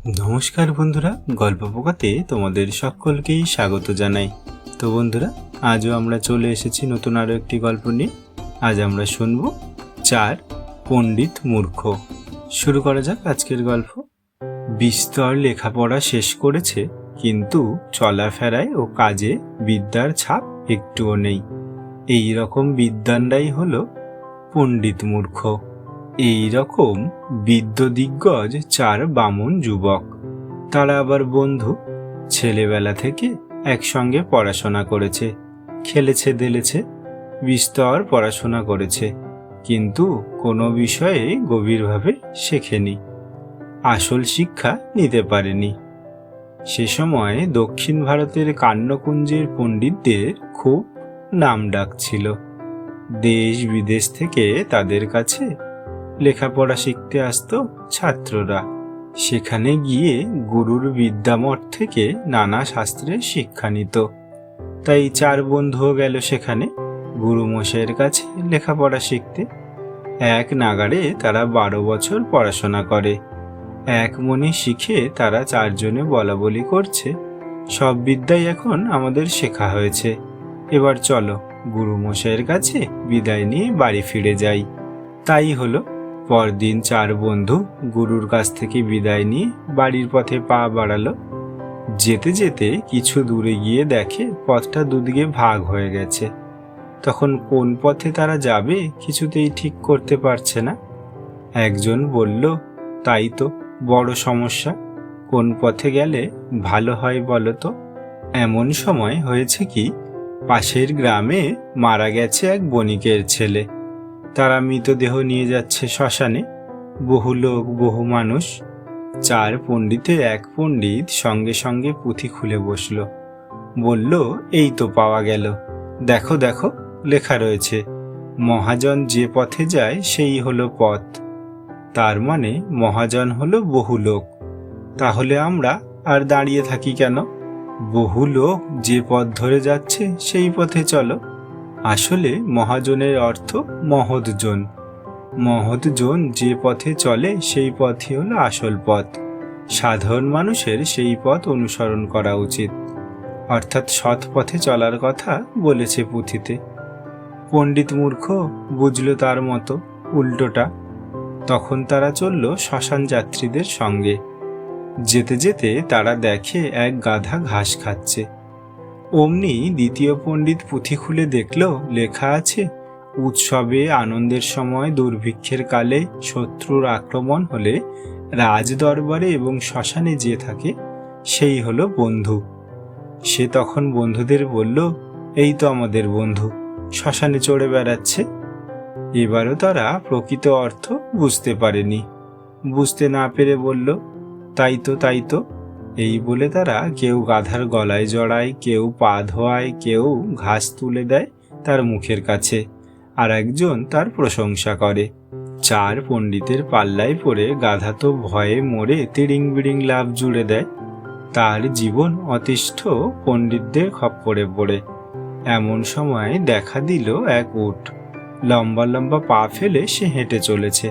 নমস্কার বন্ধুরা, গল্প পোকাতে তোমাদের সকলকেই স্বাগত জানাই। তো বন্ধুরা, আজও আমরা চলে এসেছি নতুন আরও একটি গল্প নিয়ে। আজ আমরা শুনব চার পণ্ডিত মূর্খ। শুরু করা যাক আজকের গল্প। বিস্তর লেখাপড়া শেষ করেছে, কিন্তু চলাফেরায় ও কাজে বিদ্যার ছাপ একটুও নেই। এই রকম বিদ্বানরাই হলো পণ্ডিত মূর্খ। এই রকম বিদ্যদিগ্গজ চার বামুন যুবক। তারা আবার বন্ধু। ছেলেবেলা থেকে একসঙ্গে পড়াশোনা করেছে, খেলেছে দেলেছে, বিস্তর পড়াশোনা করেছে, কিন্তু কোনো বিষয়ে গভীরভাবে শেখেনি, আসল শিক্ষা নিতে পারেনি। সে সময় দক্ষিণ ভারতের কান্নকুঞ্জের পণ্ডিতদের খুব নাম ডাক ছিল। দেশ বিদেশ থেকে তাদের কাছে লেখাপড়া শিখতে আসতো ছাত্ররা। সেখানে গিয়ে গুরুর বিদ্যামঠ থেকে নানা শাস্ত্রের শিক্ষা নিত। তাই চার বন্ধুও গেল সেখানে গুরুমশাইয়ের কাছে লেখাপড়া শিখতে। এক নাগাড়ে তারা 12 বছর পড়াশোনা করে। এক মনে শিখে তারা চারজনে বলা বলি করছে, সব বিদ্যাই এখন আমাদের শেখা হয়েছে, এবার চলো গুরুমশাইয়ের কাছে বিদায় নিয়ে বাড়ি ফিরে যাই। তাই হলো। পরদিন চার বন্ধু গুরুর কাছ থেকে বিদায় নিয়ে বাড়ির পথে পা বাড়ালো। যেতে যেতে কিছু দূরে গিয়ে দেখে পথটা দুদিকে ভাগ হয়ে গেছে। তখন কোন পথে তারা যাবে কিছুতেই ঠিক করতে পারছে না। একজন বলল, তাই তো বড় সমস্যা, কোন পথে গেলে ভালো হয় বলো তো? এমন সময় হয়েছে কি, পাশের গ্রামে মারা গেছে এক বণিকের ছেলে। তারা মৃতদেহ নিয়ে যাচ্ছে শ্মশানে। বহু লোক, বহু মানুষ। চার পণ্ডিতের এক পণ্ডিত সঙ্গে সঙ্গে পুঁথি খুলে বসল। বলল, এই তো পাওয়া গেল, দেখো দেখো লেখা রয়েছে, মহাজন যে পথে যায় সেই হলো পথ। তার মানে মহাজন হলো বহু লোক। তাহলে আমরা আর দাঁড়িয়ে থাকি কেন? বহু লোক যে পথ ধরে যাচ্ছে সেই পথে চলো। আসলে মহাজনের অর্থ মহৎজন। মহৎজন যে পথে চলে সেই পথই হলো আসল পথ। সাধারণ মানুষের সেই পথ অনুসরণ করা উচিত, অর্থাৎ সৎ পথে চলার কথা বলেছে পুঁথিতে। পণ্ডিত মূর্খ বুঝল তার মতো উল্টোটা। তখন তারা চলল শ্মশান যাত্রীদের সঙ্গে। যেতে যেতে তারা দেখে এক গাধা ঘাস খাচ্ছে। অমনি দ্বিতীয় পণ্ডিত পুঁথি খুলে দেখল, লেখা আছে, উৎসবে আনন্দের সময় দুর্ভিক্ষের কালে শত্রুর আক্রমণ হলে রাজ দরবারে এবং শ্মশানে যে থাকে সেই হলো বন্ধু। সে তখন বন্ধুদের বলল, এই তো আমাদের বন্ধু, শ্মশানে চড়ে বেড়াচ্ছে। এবারও তারা প্রকৃত অর্থ বুঝতে পারেনি। বুঝতে না পেরে বলল, তাই তো তাই তো। এই বলে তারা কেউ গাধার গলায় জড়ায়, কেউ পা ধোয়ায়, কেউ ঘাস তুলে দেয় তার মুখের কাছে, আর একজন তার প্রশংসা করে। চার পণ্ডিতের পাল্লায় পড়ে গাধা তো ভয়ে মরে তিড়িং বিড়িং লাফ জুড়ে দেয়। তার জীবন অতিষ্ঠ পণ্ডিতদের খপ্পরে পড়ে। এমন সময় দেখা দিল এক উট। লম্বা লম্বা পা ফেলে সে হেঁটে চলেছে।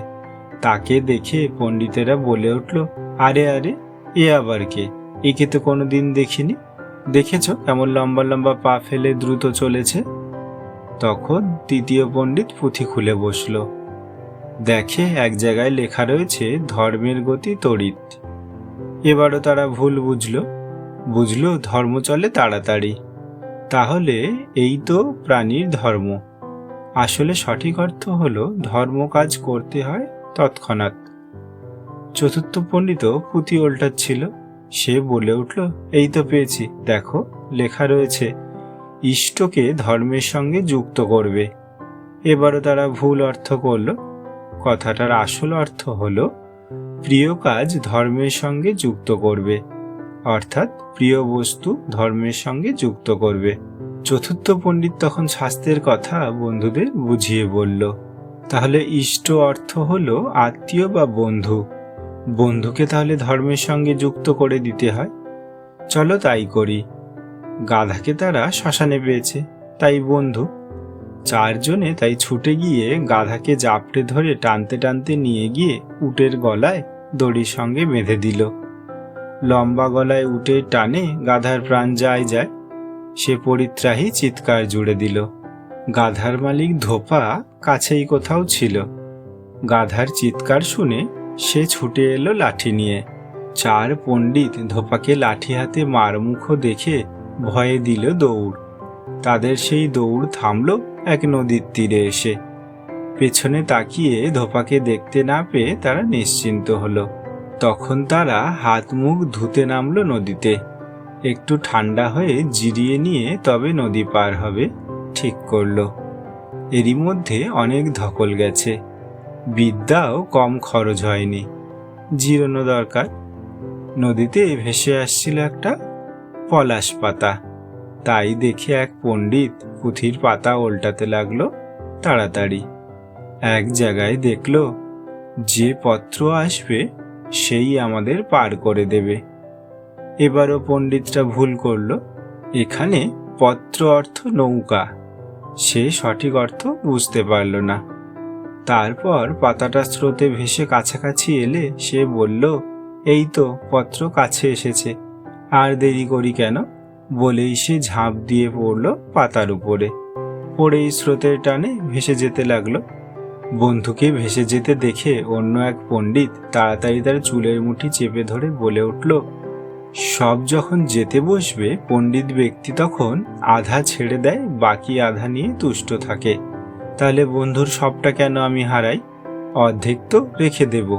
তাকে দেখে পণ্ডিতেরা বলে উঠল, আরে আরে, এ আবার কে? একে তো কোনোদিন দেখিনি। দেখেছ কেমন লম্বা লম্বা পা ফেলে দ্রুত চলেছে? তখন তৃতীয় পণ্ডিত পুঁথি খুলে বসল। দেখে এক জায়গায় লেখা রয়েছে, ধর্মের গতি তড়িৎ। এবারও তারা ভুল বুঝলো ধর্ম চলে তাড়াতাড়ি। তাহলে এই তো প্রাণীর ধর্ম। আসলে সঠিক অর্থ হলো, ধর্ম কাজ করতে হয় তৎক্ষণাৎ। চতুর্থ পণ্ডিত পুঁথি ওল্টাচ্ছিল। সে বলে উঠল, এই তো পেয়েছি, দেখো লেখা রয়েছে, ইষ্টকে ধর্মের সঙ্গে যুক্ত করবে। এবারও তারা ভুল অর্থ করল। কথাটার আসল অর্থ হলো, প্রিয় কাজ ধর্মের সঙ্গে যুক্ত করবে, অর্থাৎ প্রিয় বস্তু ধর্মের সঙ্গে যুক্ত করবে। চতুর্থ পণ্ডিত তখন শাস্ত্রের কথা বন্ধুদের বুঝিয়ে বলল, তাহলে ইষ্ট অর্থ হলো আত্মীয় বা বন্ধু। বন্ধুকে তাহলে ধর্মের সঙ্গে যুক্ত করে দিতে হয়। চলো তাই করি। গাধাকে তারা শ্মশানে পেয়েছে, তাই বন্ধু। চারজনে তাই ছুটে গিয়ে গাধাকে জাপটে ধরে টানতে টানতে নিয়ে গিয়ে উটের গলায় দড়ির সঙ্গে বেঁধে দিল। লম্বা গলায় উঠে টানে গাধার প্রাণ যায় যায়। সে পরিত্রাহী চিৎকার জুড়ে দিল। গাধার মালিক ধোপা কাছেই কোথাও ছিল। গাধার চিৎকার শুনে সে ছুটে এলো লাঠি নিয়ে। চার পণ্ডিত ধোপাকে লাঠি হাতে মারমুখো দেখে ভয়ে দিল দৌড়। তাদের সেই দৌড় থামল এক নদীর তীরে এসে। পেছনে তাকিয়ে ধোপাকে দেখতে না পেয়ে তারা নিশ্চিন্ত হলো। তখন তারা হাত মুখ ধুতে নামলো নদীতে। একটু ঠান্ডা হয়ে জিরিয়ে নিয়ে তবে নদী পার হবে ঠিক করলো। এরই মধ্যে অনেক ধকল গেছে, বিদ্যাও কম খরচ হয়নি। জিরানো দরকার। নদীতে ভেসে আসছিল একটা পলাশ পাতা। তাই দেখে এক পণ্ডিত পুঁথির পাতা ওল্টাতে লাগলো তাড়াতাড়ি। এক জায়গায় দেখল, যে পত্র আসবে সেই আমাদের পার করে দেবে। এবারও পণ্ডিতরা ভুল করল। এখানে পত্র অর্থ নৌকা। সে সঠিক অর্থ বুঝতে পারল না। তারপর পাতাটা স্রোতে ভেসে কাছাকাছি এলে সে বলল, এই তো পত্র কাছে এসেছে, আর দেরি করি কেন? বলেই সে ঝাঁপ দিয়ে পড়ল পাতার উপরে। পড়েই স্রোতের টানে ভেসে যেতে লাগলো। বন্ধুকে ভেসে যেতে দেখে অন্য এক পণ্ডিত তাড়াতাড়ি তার চুলের মুঠি চেপে ধরে বলে উঠল, সব যখন যেতে বসবে পণ্ডিত ব্যক্তি তখন আধা ছেড়ে দেয়, বাকি আধা নিয়ে তুষ্ট থাকে। তাহলে বন্ধুর সবটা কেন আমি হারাই? অর্ধেক তো রেখে দেব।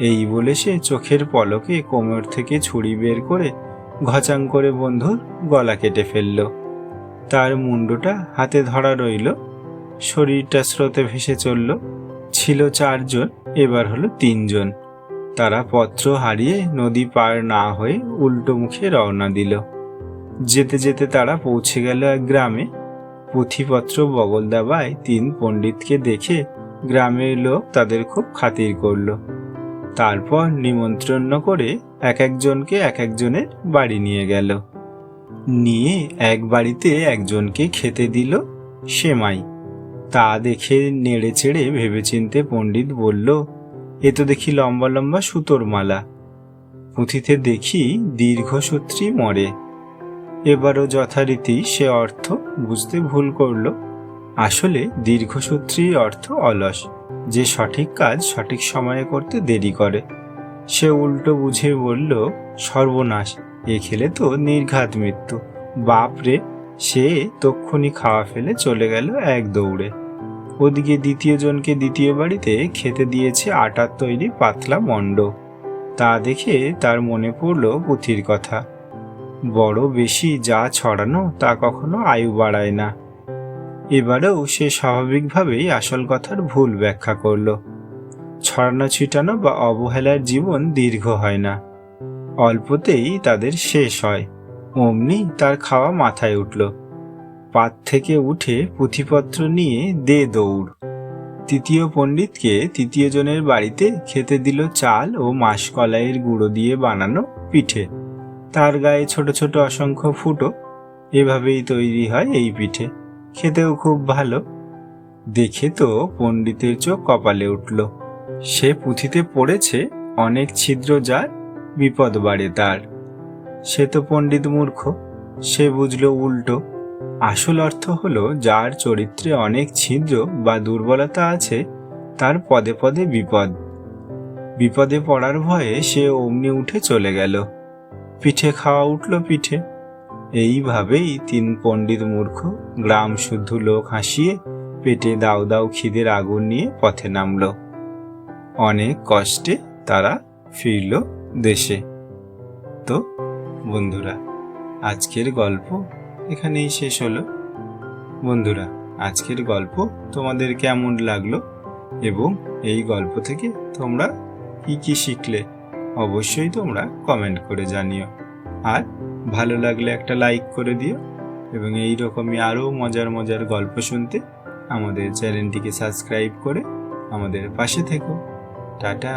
এই বলে সে চোখের পলকে কোমর থেকে ছুরি বের করে ঘচাং করে বন্ধুর গলা কেটে ফেলল। তার মুন্ডটা হাতে ধরা রইল। শরীরটা স্রোতে ভেসে চলল। ছিল 4 জন, এবার হলো 3 জন। তারা পত্র হারিয়ে নদী পার না হয়ে উল্টো মুখে রওনা দিল। যেতে যেতে তারা পৌঁছে গেল এক গ্রামে। পুঁথিপত্র বগল দাবায় 3 পণ্ডিতকে দেখে গ্রামের লোক তাদের খুব খাতির করল। তারপর নিমন্ত্রণ করে এক একজনকে এক একজনের বাড়ি নিয়ে গেল। নিয়ে এক বাড়িতে একজনকে খেতে দিল সেমাই। তা দেখে নেড়ে চেড়ে ভেবেচিন্তে পণ্ডিত বলল, এ তো দেখি লম্বা লম্বা সুতোর মালা। পুঁথিতে দেখি দীর্ঘসূত্রী মরে। এবারও যথারীতি সে অর্থ বুঝতে ভুল করল। আসলে দীর্ঘসূত্রী অর্থ অলস, যে সঠিক কাজ সঠিক সময়ে করতে দেরি করে। সে উল্টো বুঝে বলল, সর্বনাশ, এ খেলে তো নির্ঘাত মৃত্যু। বাপরে! সে তক্ষুনি খাওয়া ফেলে চলে গেল এক দৌড়ে। ওদিকে দ্বিতীয় জনকে দ্বিতীয় বাড়িতে খেতে দিয়েছে আটার তৈরি পাতলা মণ্ড। তা দেখে তার মনে পড়ল পুঁথির কথা, বড় বেশি যা ছড়ানো তা কখনো আয়ু বাড়ায় না। এবারেও সে স্বাভাবিকভাবেই আসল কথার ভুল ব্যাখ্যা করল। ছড়ানো ছিটানো বা অবহেলার জীবন দীর্ঘ হয় না, অল্পতেই তাদের শেষ হয়। অমনি তার খাওয়া মাথায় উঠল। পাত থেকে উঠে পুঁথিপত্র নিয়ে দে দৌড়। তৃতীয় পণ্ডিতকে তৃতীয় জনের বাড়িতে খেতে দিল চাল ও মাসকলাইয়ের গুঁড়ো দিয়ে বানানো পিঠে। তার গায়ে ছোট ছোট অসংখ্য ফুটো। এভাবেই তৈরি হয় এই পিঠে। খেতেও খুব ভালো। দেখে তো পণ্ডিতের চোখ কপালে উঠল। সে পুঁথিতে পড়েছে অনেক ছিদ্র যার বিপদ বাড়ে তার। সে তো পণ্ডিত মূর্খ, সে বুঝল উল্টো। আসল অর্থ হলো, যার চরিত্রে অনেক ছিদ্র বা দুর্বলতা আছে তার পদে পদে বিপদ। বিপদে পড়ার ভয়ে সে অমনি উঠে চলে গেল। পিঠে খাওয়া উঠল পিঠে। এইভাবেই 3 পণ্ডিত মূর্খ গ্রাম শুদ্ধ লোক হাসিয়ে পেটে দাউ দাউ খিদের আগুন নিয়ে পথে নামল। অনেক কষ্টে তারা ফিরল দেশে। তো বন্ধুরা, আজকের গল্প এখানেই শেষ হলো। বন্ধুরা, আজকের গল্প তোমাদের কেমন লাগলো এবং এই গল্প থেকে তোমরা কি কি শিখলে অবশ্যই তোমরা কমেন্ট করে জানিও। আর ভালো লাগলে একটা লাইক করে দিও এবং এই রকমই আরও মজার মজার গল্প শুনতে আমাদের চ্যানেলটিকে সাবস্ক্রাইব করে আমাদের পাশে থেকো। টাটা।